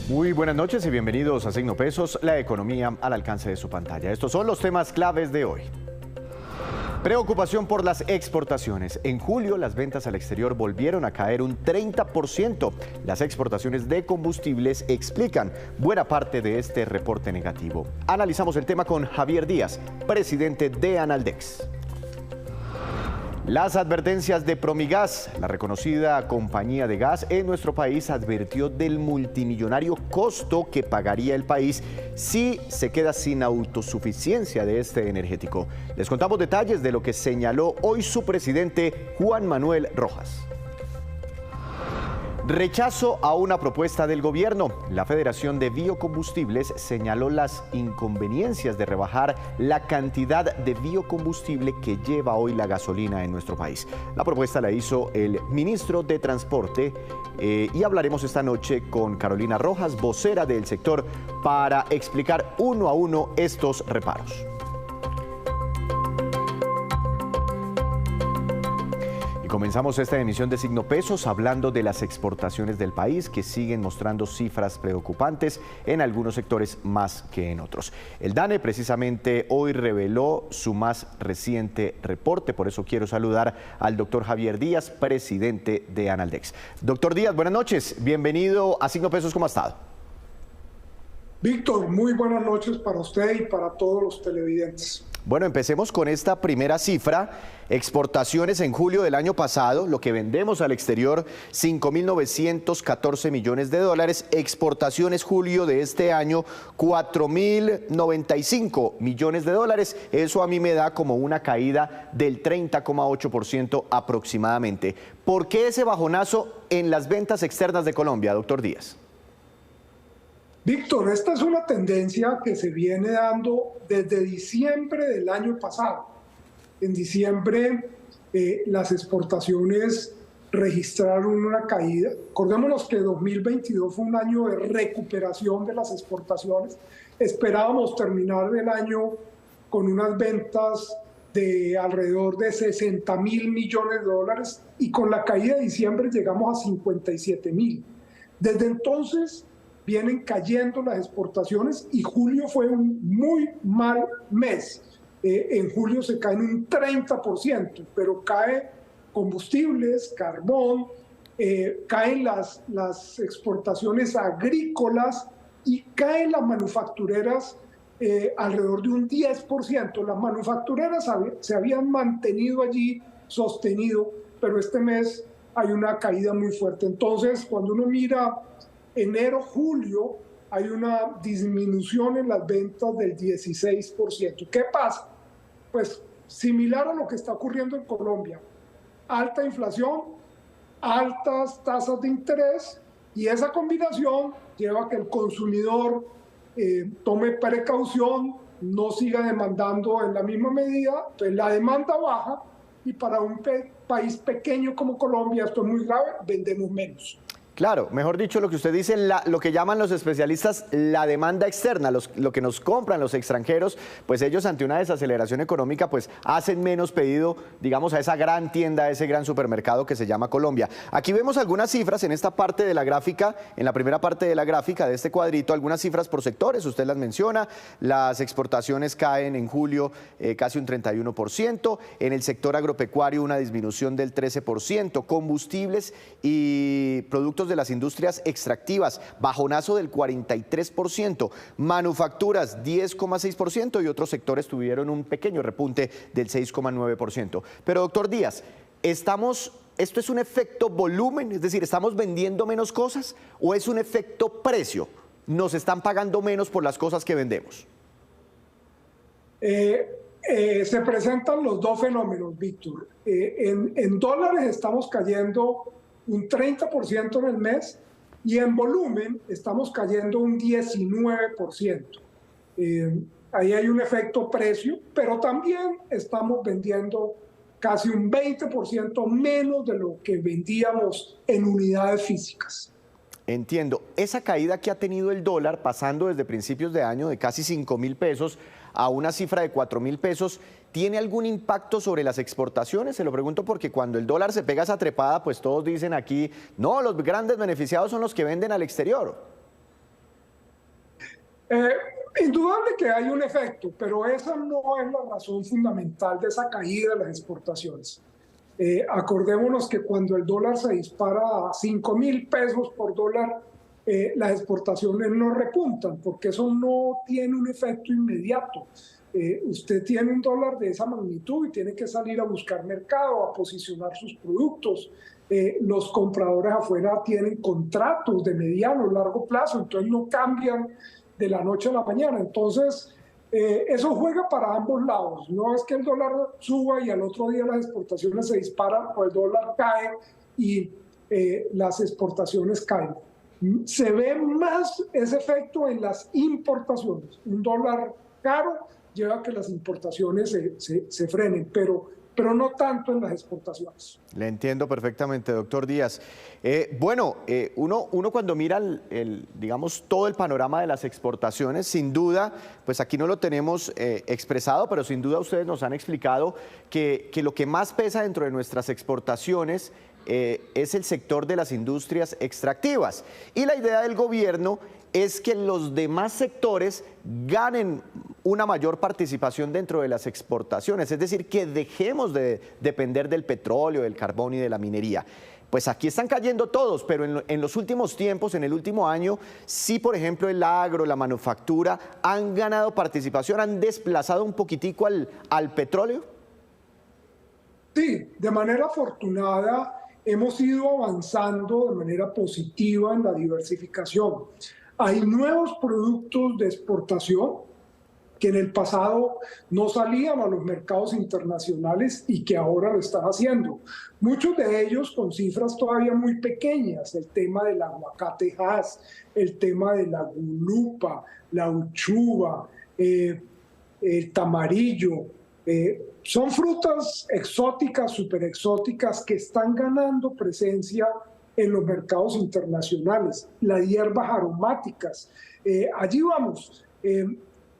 Muy buenas noches y bienvenidos a Signo Pesos, la economía al alcance de su pantalla. Estos son los temas claves de hoy. Preocupación por las exportaciones. En julio, las ventas al exterior volvieron a caer un 30%. Las exportaciones de combustibles explican buena parte de este reporte negativo. Analizamos el tema con Javier Díaz, presidente de Analdex. Las advertencias de Promigas, la reconocida compañía de gas en nuestro país, advirtió del multimillonario costo que pagaría el país si se queda sin autosuficiencia de este energético. Les contamos detalles de lo que señaló hoy su presidente, Juan Manuel Rojas. Rechazo a una propuesta del gobierno. La Federación de Biocombustibles señaló las inconveniencias de rebajar la cantidad de biocombustible que lleva hoy la gasolina en nuestro país. La propuesta la hizo el ministro de Transporte y hablaremos esta noche con Carolina Rojas, vocera del sector, para explicar uno a uno estos reparos. Comenzamos esta emisión de Signo Pesos hablando de las exportaciones del país que siguen mostrando cifras preocupantes en algunos sectores más que en otros. El DANE precisamente hoy reveló su más reciente reporte, por eso quiero saludar al doctor Javier Díaz, presidente de Analdex. Doctor Díaz, buenas noches, bienvenido a Signo Pesos, ¿cómo ha estado? Víctor, muy buenas noches para usted y para todos los televidentes. Bueno, empecemos con esta primera cifra. Exportaciones en julio del año pasado, lo que vendemos al exterior, 5.914 millones de dólares. Exportaciones julio de este año, 4.095 millones de dólares. Eso a mí me da como una caída del 30,8% aproximadamente. ¿Por qué ese bajonazo en las ventas externas de Colombia, doctor Díaz? Víctor, esta es una tendencia que se viene dando desde diciembre del año pasado. En diciembre las exportaciones registraron una caída. Acordémonos que 2022 fue un año de recuperación de las exportaciones. Esperábamos terminar el año con unas ventas de alrededor de 60.000 millones de dólares y con la caída de diciembre llegamos a 57.000. Desde entonces vienen cayendo las exportaciones y julio fue un muy mal mes. En julio se caen un 30%, pero cae combustibles, carbón, caen las exportaciones agrícolas y caen las manufactureras alrededor de un 10%. Las manufactureras se habían mantenido allí, sostenido, pero este mes hay una caída muy fuerte. Entonces, cuando uno mira enero, julio, hay una disminución en las ventas del 16%. ¿Qué pasa? Pues similar a lo que está ocurriendo en Colombia. Alta inflación, altas tasas de interés y esa combinación lleva a que el consumidor tome precaución, no siga demandando en la misma medida, entonces la demanda baja y para un país pequeño como Colombia, esto es muy grave, vendemos menos. Claro, mejor dicho, lo que usted dice, lo que llaman los especialistas la demanda externa, lo que nos compran los extranjeros, pues ellos ante una desaceleración económica pues hacen menos pedido, digamos, a esa gran tienda, a ese gran supermercado que se llama Colombia. Aquí vemos algunas cifras en esta parte de la gráfica, en la primera parte de la gráfica de este cuadrito, algunas cifras por sectores, usted las menciona, las exportaciones caen en julio casi un 31%, en el sector agropecuario una disminución del 13%, combustibles y productos de las industrias extractivas, bajonazo del 43%, manufacturas 10,6% y otros sectores tuvieron un pequeño repunte del 6,9%. Pero doctor Díaz, ¿esto es un efecto volumen? Es decir, ¿estamos vendiendo menos cosas o es un efecto precio? ¿Nos están pagando menos por las cosas que vendemos? Se presentan los dos fenómenos, Víctor. En dólares estamos cayendo un 30% en el mes y en volumen estamos cayendo un 19%. Ahí hay un efecto precio, pero también estamos vendiendo casi un 20% menos de lo que vendíamos en unidades físicas. Entiendo. Esa caída que ha tenido el dólar, pasando desde principios de año de casi 5.000 pesos a una cifra de 4.000 pesos, ¿tiene algún impacto sobre las exportaciones? Se lo pregunto porque cuando el dólar se pega esa trepada, pues todos dicen aquí, no, los grandes beneficiados son los que venden al exterior. Eh, Indudable que hay un efecto, pero esa no es la razón fundamental de esa caída de las exportaciones. Acordémonos que cuando el dólar se dispara a 5.000 pesos por dólar, las exportaciones no repuntan, porque eso no tiene un efecto inmediato. Usted tiene un dólar de esa magnitud y tiene que salir a buscar mercado, a posicionar sus productos. Los compradores afuera tienen contratos de mediano, largo plazo, entonces no cambian de la noche a la mañana. Entonces, eso juega para ambos lados. No es que el dólar suba y al otro día las exportaciones se disparan o el dólar cae y las exportaciones caen. Se ve más ese efecto en las importaciones. Un dólar caro lleva a que las importaciones se frenen, pero no tanto en las exportaciones. Le entiendo perfectamente, doctor Díaz. Uno cuando mira digamos, todo el panorama de las exportaciones, sin duda, pues aquí no lo tenemos expresado, pero sin duda ustedes nos han explicado que lo que más pesa dentro de nuestras exportaciones es el sector de las industrias extractivas. Y la idea del gobierno es que los demás sectores ganen una mayor participación dentro de las exportaciones, es decir, que dejemos de depender del petróleo, del carbón y de la minería. Pues aquí están cayendo todos, pero en los últimos tiempos, en el último año, sí, por ejemplo, el agro, la manufactura, han ganado participación, han desplazado un poquitico al petróleo. Sí, de manera afortunada hemos ido avanzando de manera positiva en la diversificación. Hay nuevos productos de exportación que en el pasado no salían a los mercados internacionales y que ahora lo están haciendo. Muchos de ellos con cifras todavía muy pequeñas, el tema del aguacate Hass, el tema de la gulupa, la uchuva, el tamarillo. Son frutas exóticas, súper exóticas, que están ganando presencia en los mercados internacionales. Las hierbas aromáticas. Allí vamos,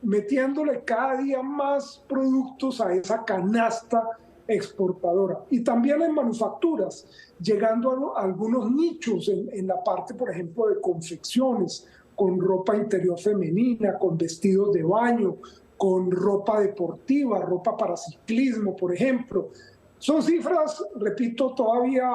metiéndole cada día más productos a esa canasta exportadora. Y también en manufacturas, llegando a algunos nichos en la parte, por ejemplo, de confecciones, con ropa interior femenina, con vestidos de baño, con ropa deportiva, ropa para ciclismo, por ejemplo. Son cifras, repito, todavía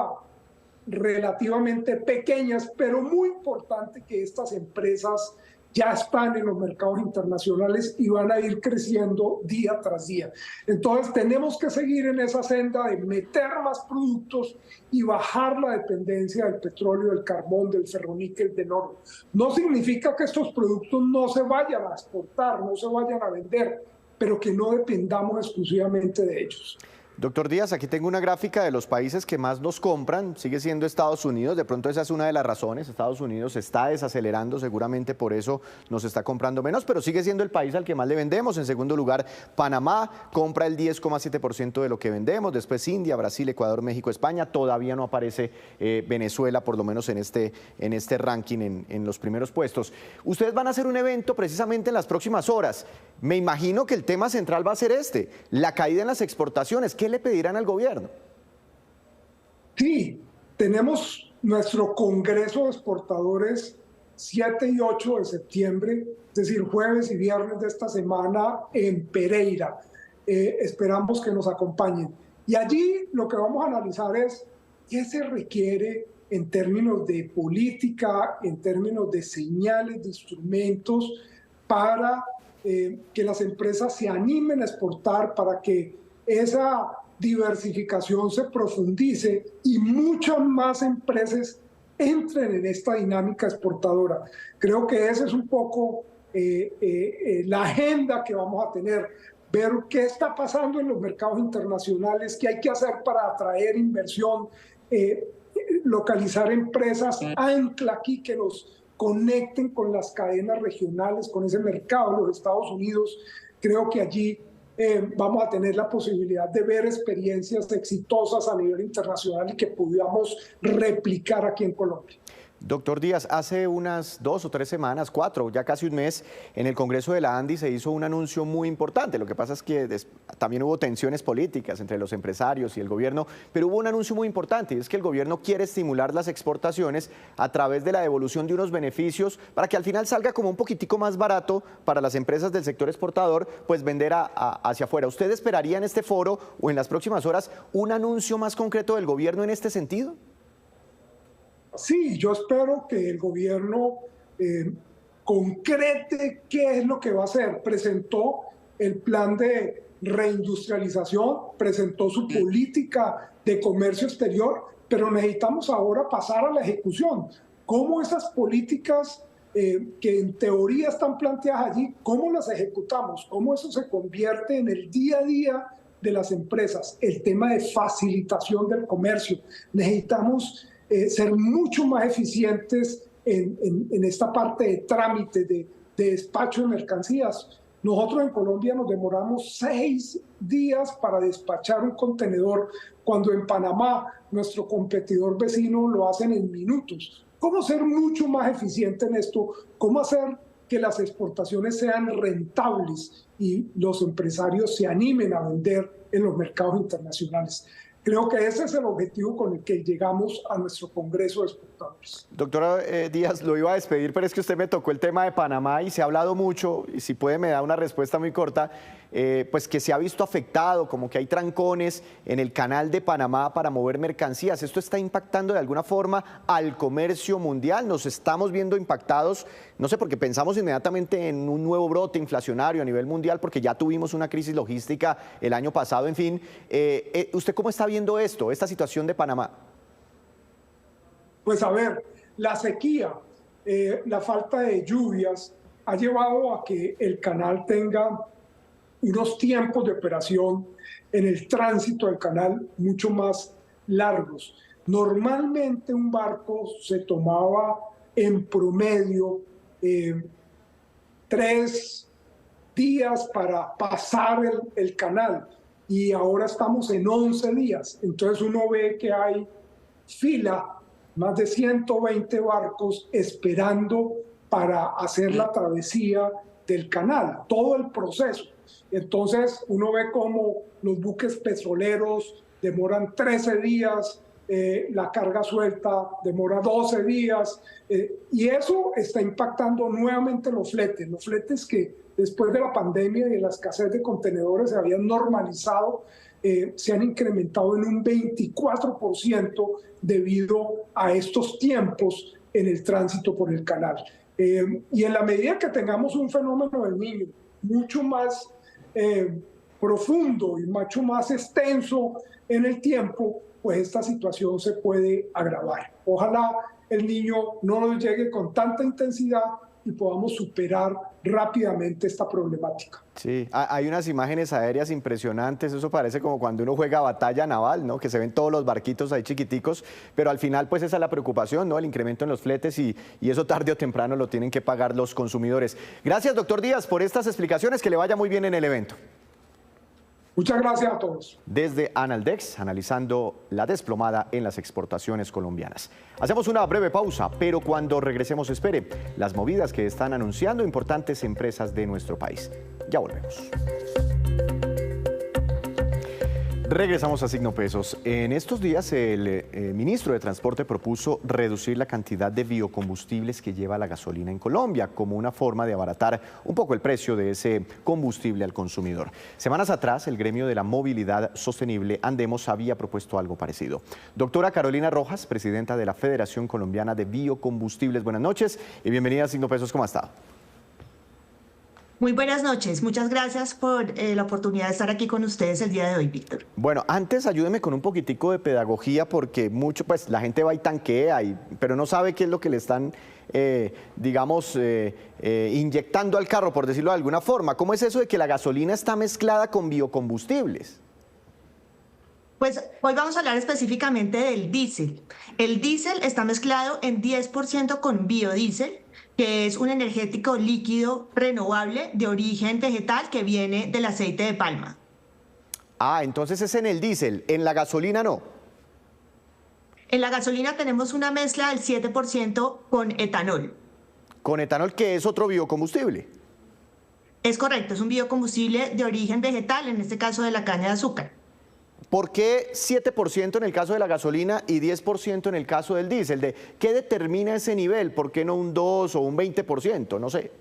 relativamente pequeñas, pero muy importante que estas empresas ya están en los mercados internacionales y van a ir creciendo día tras día. Entonces tenemos que seguir en esa senda de meter más productos y bajar la dependencia del petróleo, del carbón, del ferroníquel, del oro. No significa que estos productos no se vayan a exportar, no se vayan a vender, pero que no dependamos exclusivamente de ellos. Doctor Díaz, aquí tengo una gráfica de los países que más nos compran, sigue siendo Estados Unidos, de pronto esa es una de las razones, Estados Unidos se está desacelerando, seguramente por eso nos está comprando menos, pero sigue siendo el país al que más le vendemos. En segundo lugar, Panamá compra el 10,7% de lo que vendemos, después India, Brasil, Ecuador, México, España, todavía no aparece Venezuela, por lo menos en este ranking, en los primeros puestos. Ustedes van a hacer un evento precisamente en las próximas horas, me imagino que el tema central va a ser la caída en las exportaciones. ¿Qué le pedirán al gobierno? Sí, tenemos nuestro Congreso de Exportadores 7 y 8 de septiembre, es decir, jueves y viernes de esta semana en Pereira. Esperamos que nos acompañen. Y allí lo que vamos a analizar es qué se requiere en términos de política, en términos de señales, de instrumentos, para que las empresas se animen a exportar, para que esa diversificación se profundice y muchas más empresas entren en esta dinámica exportadora. Creo que esa es un poco la agenda que vamos a tener, ver qué está pasando en los mercados internacionales, qué hay que hacer para atraer inversión, localizar empresas ancla aquí que nos conecten con las cadenas regionales, con ese mercado de los Estados Unidos. Creo que allí vamos a tener la posibilidad de ver experiencias exitosas a nivel internacional y que podamos replicar aquí en Colombia. Doctor Díaz, hace unas 2 o 3 semanas, 4, ya casi un mes, en el Congreso de la ANDI se hizo un anuncio muy importante. Lo que pasa es que también hubo tensiones políticas entre los empresarios y el gobierno, pero hubo un anuncio muy importante y es que el gobierno quiere estimular las exportaciones a través de la devolución de unos beneficios para que al final salga como un poquitico más barato para las empresas del sector exportador, pues vender hacia afuera. ¿Usted esperaría en este foro o en las próximas horas un anuncio más concreto del gobierno en este sentido? Sí, yo espero que el gobierno concrete qué es lo que va a hacer. Presentó el plan de reindustrialización, presentó su política de comercio exterior, pero necesitamos ahora pasar a la ejecución. ¿Cómo esas políticas que en teoría están planteadas allí, cómo las ejecutamos? ¿Cómo eso se convierte en el día a día de las empresas? El tema de facilitación del comercio. Necesitamos ser mucho más eficientes en esta parte de trámite, de despacho de mercancías. Nosotros en Colombia nos demoramos 6 días para despachar un contenedor, cuando en Panamá, nuestro competidor vecino, lo hacen en minutos. ¿Cómo ser mucho más eficiente en esto? ¿Cómo hacer que las exportaciones sean rentables y los empresarios se animen a vender en los mercados internacionales? Creo que ese es el objetivo con el que llegamos a nuestro Congreso de Exportadores. Doctora Díaz, lo iba a despedir, pero es que usted me tocó el tema de Panamá y se ha hablado mucho, y si puede me da una respuesta muy corta, pues que se ha visto afectado, como que hay trancones en el canal de Panamá para mover mercancías. ¿Esto está impactando de alguna forma al comercio mundial? ¿Nos estamos viendo impactados? No sé, porque pensamos inmediatamente en un nuevo brote inflacionario a nivel mundial, porque ya tuvimos una crisis logística el año pasado, en fin. ¿Usted cómo está viendo esto, esta situación de Panamá? Pues a ver, la sequía, la falta de lluvias ha llevado a que el canal tenga unos tiempos de operación en el tránsito del canal mucho más largos. Normalmente un barco se tomaba en promedio 3 días para pasar el canal y ahora estamos en 11 días. Entonces uno ve que hay fila, más de 120 barcos esperando para hacer la travesía del canal, todo el proceso. Entonces uno ve cómo los buques petroleros demoran 13 días, la carga suelta demora 12 días, y eso está impactando nuevamente los fletes que después de la pandemia y de la escasez de contenedores se habían normalizado, se han incrementado en un 24% debido a estos tiempos en el tránsito por el canal. Y en la medida que tengamos un fenómeno del Niño mucho más profundo y mucho más extenso en el tiempo, pues esta situación se puede agravar. Ojalá el Niño no nos llegue con tanta intensidad y podamos superar rápidamente esta problemática. Sí, hay unas imágenes aéreas impresionantes, eso parece como cuando uno juega batalla naval, ¿no? Que se ven todos los barquitos ahí chiquiticos, pero al final pues esa es la preocupación, ¿no? El incremento en los fletes y eso tarde o temprano lo tienen que pagar los consumidores. Gracias, doctor Díaz, por estas explicaciones, que le vaya muy bien en el evento. Muchas gracias a todos. Desde Analdex, analizando la desplomada en las exportaciones colombianas. Hacemos una breve pausa, pero cuando regresemos espere las movidas que están anunciando importantes empresas de nuestro país. Ya volvemos. Regresamos a Signo Pesos. En estos días el ministro de Transporte propuso reducir la cantidad de biocombustibles que lleva la gasolina en Colombia como una forma de abaratar un poco el precio de ese combustible al consumidor. Semanas atrás, el gremio de la movilidad sostenible, Andemos, había propuesto algo parecido. Doctora Carolina Rojas, presidenta de la Federación Colombiana de Biocombustibles, buenas noches y bienvenida a Signo Pesos. ¿Cómo ha estado? Muy buenas noches, muchas gracias por la oportunidad de estar aquí con ustedes el día de hoy, Víctor. Bueno, antes ayúdeme con un poquitico de pedagogía, porque mucho, pues la gente va y tanquea, pero no sabe qué es lo que le están, inyectando al carro, por decirlo de alguna forma. ¿Cómo es eso de que la gasolina está mezclada con biocombustibles? Pues hoy vamos a hablar específicamente del diésel. El diésel está mezclado en 10% con biodiesel, que es un energético líquido renovable de origen vegetal que viene del aceite de palma. Ah, entonces es en el diésel, en la gasolina no. En la gasolina tenemos una mezcla del 7% con etanol. Con etanol, que es otro biocombustible. Es correcto, es un biocombustible de origen vegetal, en este caso de la caña de azúcar. ¿Por qué 7% en el caso de la gasolina y 10% en el caso del diésel? ¿Qué determina ese nivel? ¿Por qué no un 2 o un 20%? No sé.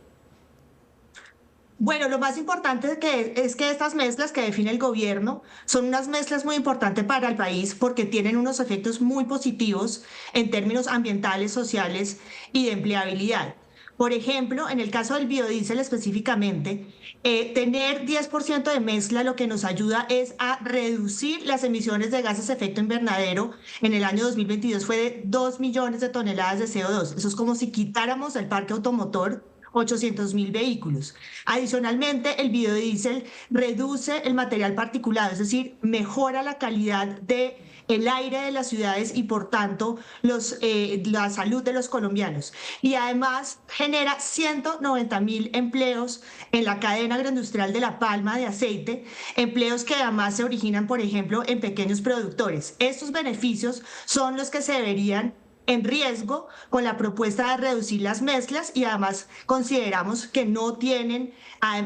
Bueno, lo más importante es que estas mezclas que define el gobierno son unas mezclas muy importantes para el país porque tienen unos efectos muy positivos en términos ambientales, sociales y de empleabilidad. Por ejemplo, en el caso del biodiesel específicamente, tener 10% de mezcla lo que nos ayuda es a reducir las emisiones de gases de efecto invernadero. En el año 2022 fue de 2 millones de toneladas de CO2. Eso es como si quitáramos del parque automotor 800.000 vehículos. Adicionalmente, el biodiesel reduce el material particulado, es decir, mejora la calidad del aire de las ciudades y por tanto la salud de los colombianos. Y además genera 190.000 empleos en la cadena agroindustrial de la palma de aceite, empleos que además se originan, por ejemplo, en pequeños productores. Estos beneficios son los que se deberían en riesgo con la propuesta de reducir las mezclas y además consideramos que no tienen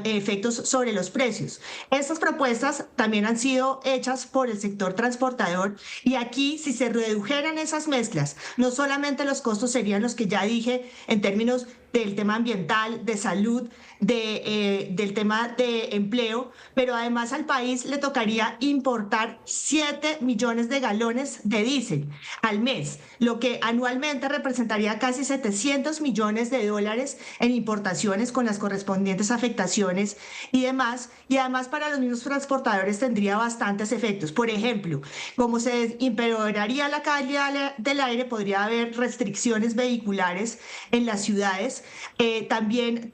efectos sobre los precios. Estas propuestas también han sido hechas por el sector transportador y aquí si se redujeran esas mezclas, no solamente los costos serían los que ya dije en términos del tema ambiental, de salud, del tema de empleo, pero además al país le tocaría importar 7 millones de galones de diésel al mes, lo que anualmente representaría casi 700 millones de dólares en importaciones con las correspondientes afectaciones y demás. Y además para los mismos transportadores tendría bastantes efectos. Por ejemplo, como se empeoraría la calidad del aire, podría haber restricciones vehiculares en las ciudades. También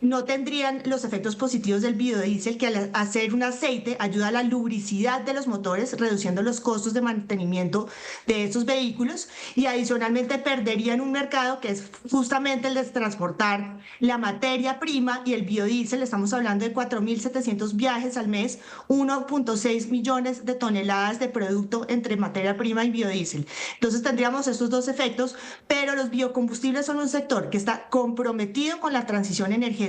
no tendrían los efectos positivos del biodiesel, que al hacer un aceite ayuda a la lubricidad de los motores, reduciendo los costos de mantenimiento de estos vehículos y adicionalmente perderían un mercado que es justamente el de transportar la materia prima y el biodiesel. Estamos hablando de 4.700 viajes al mes, 1.6 millones de toneladas de producto entre materia prima y biodiesel. Entonces tendríamos estos dos efectos, pero los biocombustibles son un sector que está comprometido con la transición energética,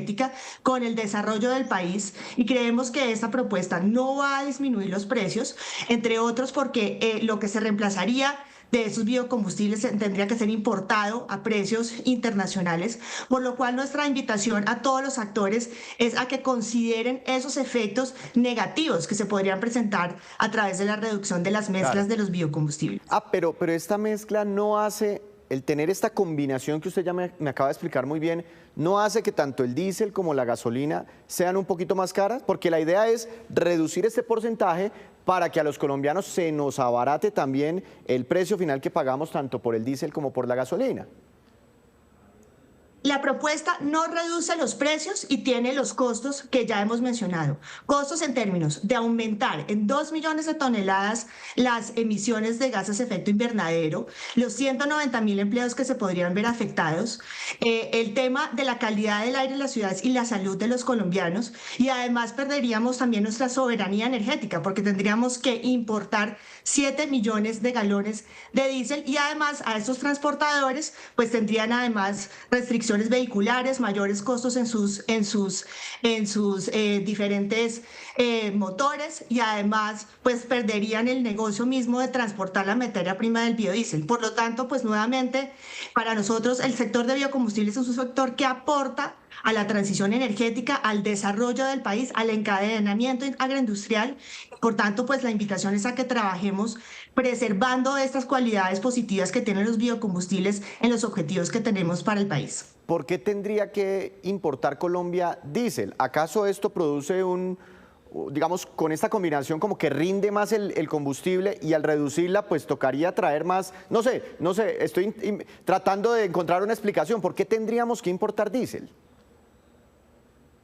con el desarrollo del país y creemos que esta propuesta no va a disminuir los precios, entre otros porque lo que se reemplazaría de esos biocombustibles tendría que ser importado a precios internacionales, por lo cual nuestra invitación a todos los actores es a que consideren esos efectos negativos que se podrían presentar a través de la reducción de las mezclas de los biocombustibles. Pero esta mezcla no hace, el tener esta combinación que usted ya me acaba de explicar muy bien, ¿no hace que tanto el diésel como la gasolina sean un poquito más caras? Porque la idea es reducir este porcentaje para que a los colombianos se nos abarate también el precio final que pagamos tanto por el diésel como por la gasolina. La propuesta no reduce los precios y tiene los costos que ya hemos mencionado. Costos en términos de aumentar en 2 millones de toneladas las emisiones de gases de efecto invernadero, los 190.000 empleos que se podrían ver afectados, el tema de la calidad del aire en las ciudades y la salud de los colombianos, y además perderíamos también nuestra soberanía energética porque tendríamos que importar 7 millones de galones de diésel y además a estos transportadores pues tendrían además restricciones vehiculares, mayores costos en sus diferentes motores y además pues perderían el negocio mismo de transportar la materia prima del biodiesel. Por lo tanto, pues nuevamente para nosotros el sector de biocombustibles es un sector que aporta a la transición energética, al desarrollo del país, al encadenamiento agroindustrial. Por tanto, pues la invitación es a que trabajemos preservando estas cualidades positivas que tienen los biocombustibles en los objetivos que tenemos para el país. ¿Por qué tendría que importar Colombia diésel? ¿Acaso esto produce digamos, con esta combinación como que rinde más el combustible y al reducirla pues tocaría traer más? No sé, estoy tratando de encontrar una explicación. ¿Por qué tendríamos que importar diésel?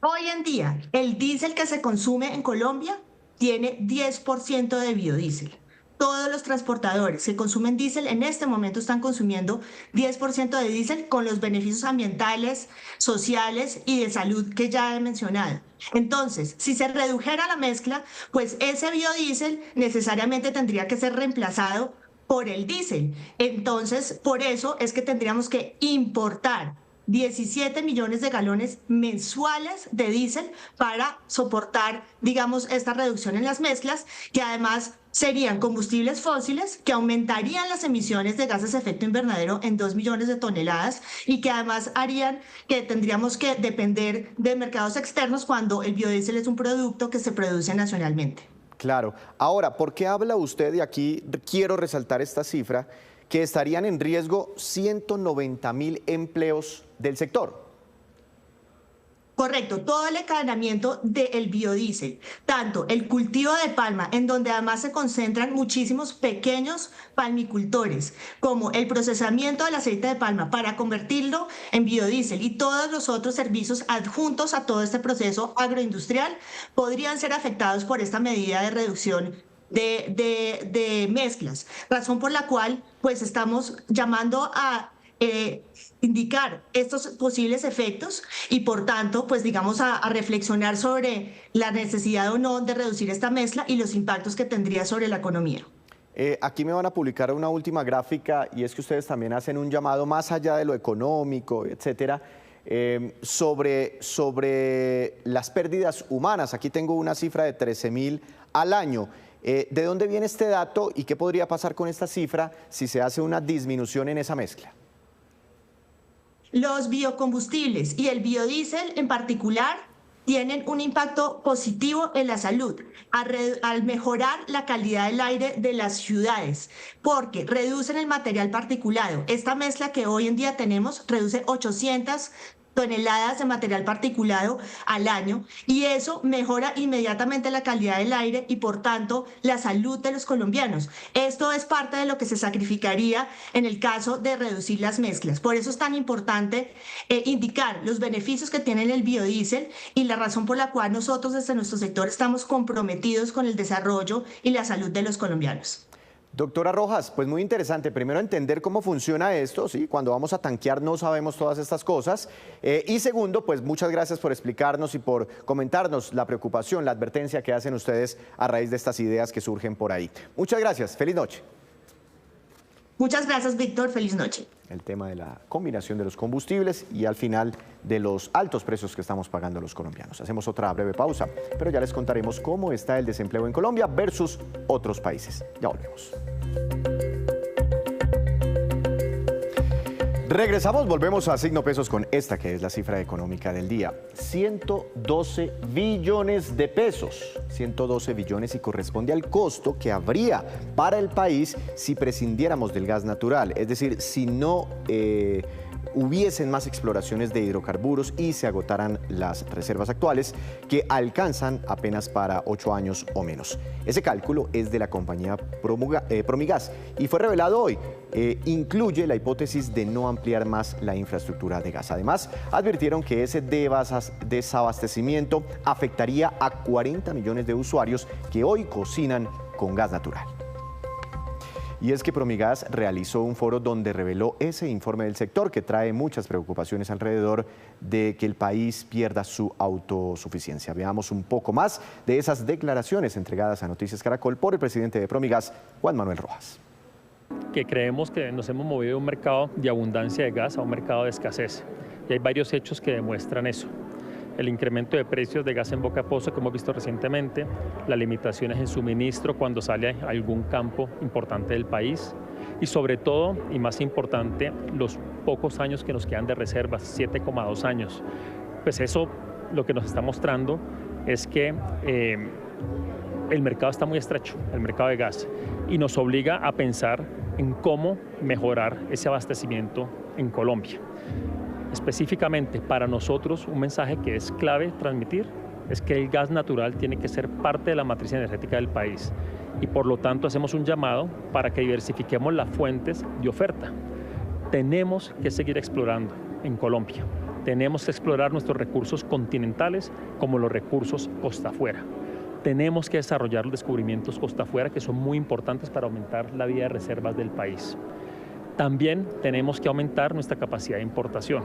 Hoy en día, el diésel que se consume en Colombia tiene 10% de biodiesel. Todos los transportadores que consumen diésel en este momento están consumiendo 10% de diésel con los beneficios ambientales, sociales y de salud que ya he mencionado. Entonces, si se redujera la mezcla, pues ese biodiesel necesariamente tendría que ser reemplazado por el diésel. Entonces, por eso es que tendríamos que importar 17 millones de galones mensuales de diésel para soportar, digamos, esta reducción en las mezclas, que además serían combustibles fósiles que aumentarían las emisiones de gases de efecto invernadero en 2 millones de toneladas y que además harían que tendríamos que depender de mercados externos cuando el biodiesel es un producto que se produce nacionalmente. Claro. Ahora, ¿por qué habla usted, y aquí quiero resaltar esta cifra, que estarían en riesgo 190.000 empleos del sector? Correcto, todo el encadenamiento del biodiesel, tanto el cultivo de palma, en donde además se concentran muchísimos pequeños palmicultores, como el procesamiento del aceite de palma para convertirlo en biodiesel y todos los otros servicios adjuntos a todo este proceso agroindustrial podrían ser afectados por esta medida de reducción de mezclas, razón por la cual pues estamos llamando a indicar estos posibles efectos y por tanto pues digamos a reflexionar sobre la necesidad o no de reducir esta mezcla y los impactos que tendría sobre la economía. Aquí me van a publicar una última gráfica y es que ustedes también hacen un llamado más allá de lo económico, etcétera, sobre las pérdidas humanas. Aquí tengo una cifra de 13.000 al año. ¿De dónde viene este dato y qué podría pasar con esta cifra si se hace una disminución en esa mezcla? Los biocombustibles y el biodiesel en particular tienen un impacto positivo en la salud al mejorar la calidad del aire de las ciudades, porque reducen el material particulado. Esta mezcla que hoy en día tenemos reduce 800 toneladas de material particulado al año y eso mejora inmediatamente la calidad del aire y por tanto la salud de los colombianos. Esto es parte de lo que se sacrificaría en el caso de reducir las mezclas. Por eso es tan importante indicar los beneficios que tiene el biodiesel y la razón por la cual nosotros desde nuestro sector estamos comprometidos con el desarrollo y la salud de los colombianos. Doctora Rojas, pues muy interesante. Primero, entender cómo funciona esto, ¿sí? Cuando vamos a tanquear no sabemos todas estas cosas. Y segundo, pues muchas gracias por explicarnos y por comentarnos la preocupación, la advertencia que hacen ustedes a raíz de estas ideas que surgen por ahí. Muchas gracias. Feliz noche. Muchas gracias, Víctor. Feliz noche. El tema de la combinación de los combustibles y al final de los altos precios que estamos pagando los colombianos. Hacemos otra breve pausa, pero ya les contaremos cómo está el desempleo en Colombia versus otros países. Ya volvemos. Volvemos a Signo Pesos con esta que es la cifra económica del día. 112 billones de pesos. 112 billones y corresponde al costo que habría para el país si prescindiéramos del gas natural. Es decir, si no hubiesen más exploraciones de hidrocarburos y se agotaran las reservas actuales que alcanzan apenas para 8 años o menos. Ese cálculo es de la compañía Promigas y fue revelado hoy. Incluye la hipótesis de no ampliar más la infraestructura de gas. Además, advirtieron que ese desabastecimiento afectaría a 40 millones de usuarios que hoy cocinan con gas natural. Y es que Promigas realizó un foro donde reveló ese informe del sector que trae muchas preocupaciones alrededor de que el país pierda su autosuficiencia. Veamos un poco más de esas declaraciones entregadas a Noticias Caracol por el presidente de Promigas, Juan Manuel Rojas. Que creemos que nos hemos movido de un mercado de abundancia de gas a un mercado de escasez. Y hay varios hechos que demuestran eso. El incremento de precios de gas en boca de pozo que hemos visto recientemente, las limitaciones en suministro cuando sale a algún campo importante del país y sobre todo, y más importante, los pocos años que nos quedan de reservas, 7,2 años. Pues eso lo que nos está mostrando es que el mercado está muy estrecho, el mercado de gas, y nos obliga a pensar en cómo mejorar ese abastecimiento en Colombia. Específicamente para nosotros, un mensaje que es clave transmitir es que el gas natural tiene que ser parte de la matriz energética del país y por lo tanto hacemos un llamado para que diversifiquemos las fuentes de oferta. Tenemos que seguir explorando en Colombia. Tenemos que explorar nuestros recursos continentales como los recursos costa afuera. Tenemos que desarrollar los descubrimientos costa afuera que son muy importantes para aumentar la vida de reservas del país. También tenemos que aumentar nuestra capacidad de importación.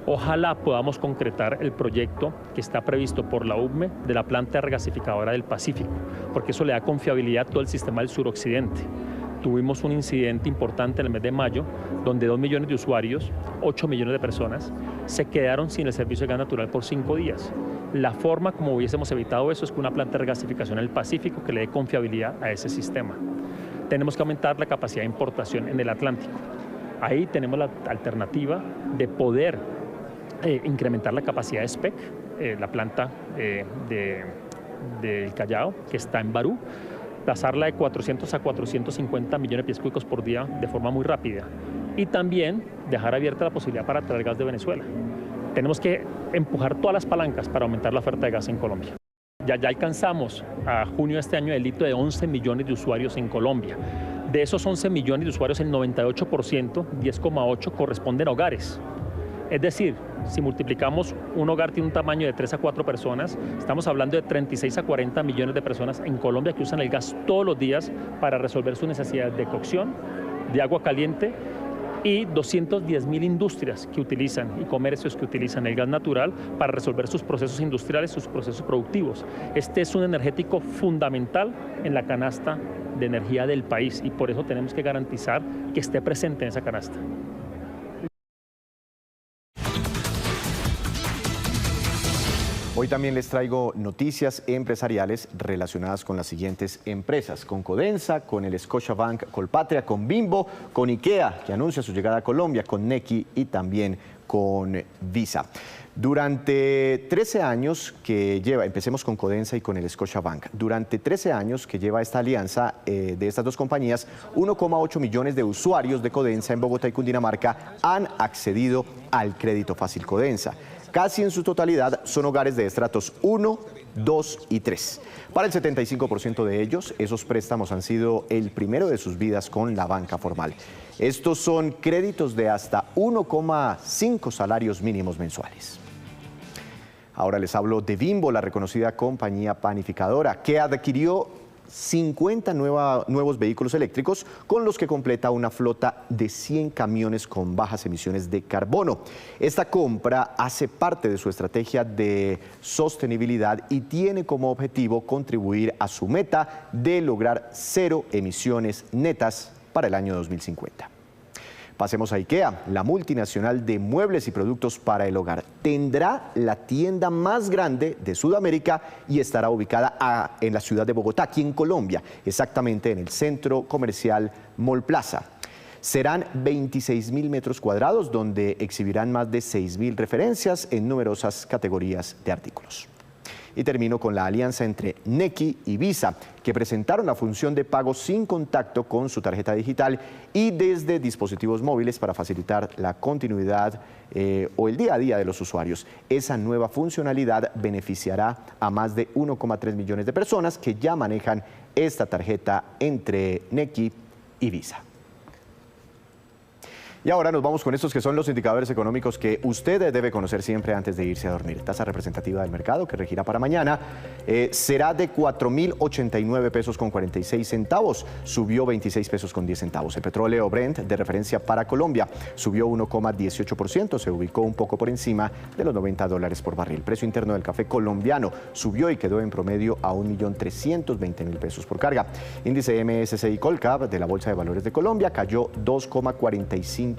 Ojalá podamos concretar el proyecto que está previsto por la UBME de la planta regasificadora del Pacífico, porque eso le da confiabilidad a todo el sistema del suroccidente. tuvimos un incidente importante en el mes de mayo, donde 2 millones de usuarios, 8 millones de personas, se quedaron sin el servicio de gas natural por 5 días. La forma como hubiésemos evitado eso es con una planta de regasificación en el Pacífico que le dé confiabilidad a ese sistema. Tenemos que aumentar la capacidad de importación en el Atlántico. Ahí tenemos la alternativa de poder incrementar la capacidad de SPEC, la planta del Callao, que está en Barú, pasarla de 400 a 450 millones de pies cúbicos por día de forma muy rápida. Y también dejar abierta la posibilidad para traer gas de Venezuela. Tenemos que empujar todas las palancas para aumentar la oferta de gas en Colombia. Ya alcanzamos a junio de este año el hito de 11 millones de usuarios en Colombia. De esos 11 millones de usuarios, el 98%, 10,8, corresponden a hogares. Es decir, si multiplicamos, un hogar tiene un tamaño de 3 a 4 personas, estamos hablando de 36 a 40 millones de personas en Colombia que usan el gas todos los días para resolver sus necesidades de cocción, de agua caliente, y 210.000 industrias que utilizan y comercios que utilizan el gas natural para resolver sus procesos industriales, sus procesos productivos. Este es un energético fundamental en la canasta de energía del país y por eso tenemos que garantizar que esté presente en esa canasta. Hoy también les traigo noticias empresariales relacionadas con las siguientes empresas, con Codensa, con el Scotiabank Colpatria, con Bimbo, con IKEA, que anuncia su llegada a Colombia, con Nequi y también con Visa. Durante 13 años que lleva, empecemos con Codensa y con el Scotiabank, durante 13 años que lleva esta alianza de estas dos compañías, 1,8 millones de usuarios de Codensa en Bogotá y Cundinamarca han accedido al crédito fácil Codensa. Casi en su totalidad son hogares de estratos 1, 2 y 3. Para el 75% de ellos, esos préstamos han sido el primero de sus vidas con la banca formal. Estos son créditos de hasta 1,5 salarios mínimos mensuales. Ahora les hablo de Bimbo, la reconocida compañía panificadora, que adquirió 50 nuevos vehículos eléctricos con los que completa una flota de 100 camiones con bajas emisiones de carbono. Esta compra hace parte de su estrategia de sostenibilidad y tiene como objetivo contribuir a su meta de lograr 0 emisiones netas para el año 2050. Pasemos a IKEA, la multinacional de muebles y productos para el hogar. Tendrá la tienda más grande de Sudamérica y estará ubicada en la ciudad de Bogotá, aquí en Colombia, exactamente en el centro comercial Mall Plaza. Serán 26.000 metros cuadrados donde exhibirán más de 6.000 referencias en numerosas categorías de artículos. Y termino con la alianza entre Nequi y Visa, que presentaron la función de pago sin contacto con su tarjeta digital y desde dispositivos móviles para facilitar la continuidad o el día a día de los usuarios. Esa nueva funcionalidad beneficiará a más de 1,3 millones de personas que ya manejan esta tarjeta entre Nequi y Visa. Y ahora nos vamos con estos que son los indicadores económicos que usted debe conocer siempre antes de irse a dormir. Tasa representativa del mercado que regirá para mañana será de 4.089 pesos con 46 centavos, subió 26 pesos con 10 centavos. El petróleo Brent de referencia para Colombia subió 1,18%, se ubicó un poco por encima de los $90 por barril. El precio interno del café colombiano subió y quedó en promedio a 1.320.000 pesos por carga. Índice MSCI Colcap de la Bolsa de Valores de Colombia cayó 2,45%.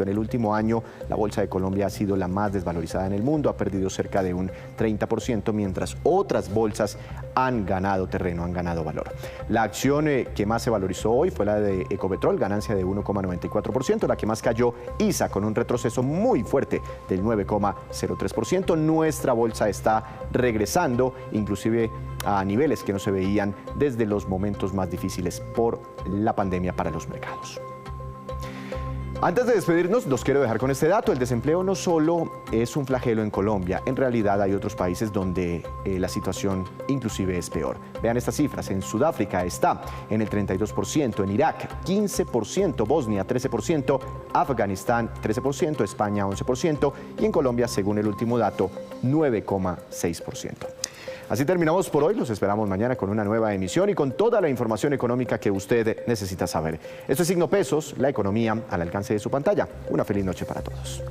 En el último año, la Bolsa de Colombia ha sido la más desvalorizada en el mundo, ha perdido cerca de un 30%, mientras otras bolsas han ganado terreno, han ganado valor. La acción que más se valorizó hoy fue la de Ecopetrol, ganancia de 1,94%, la que más cayó ISA con un retroceso muy fuerte del 9,03%. Nuestra bolsa está regresando, inclusive a niveles que no se veían desde los momentos más difíciles por la pandemia para los mercados. Antes de despedirnos, los quiero dejar con este dato. El desempleo no solo es un flagelo en Colombia, en realidad hay otros países donde la situación inclusive es peor. Vean estas cifras, en Sudáfrica está en el 32%, en Irak 15%, Bosnia 13%, Afganistán 13%, España 11% y en Colombia, según el último dato, 9,6%. Así terminamos por hoy, los esperamos mañana con una nueva emisión y con toda la información económica que usted necesita saber. Esto es Signo Pesos, la economía al alcance de su pantalla. Una feliz noche para todos.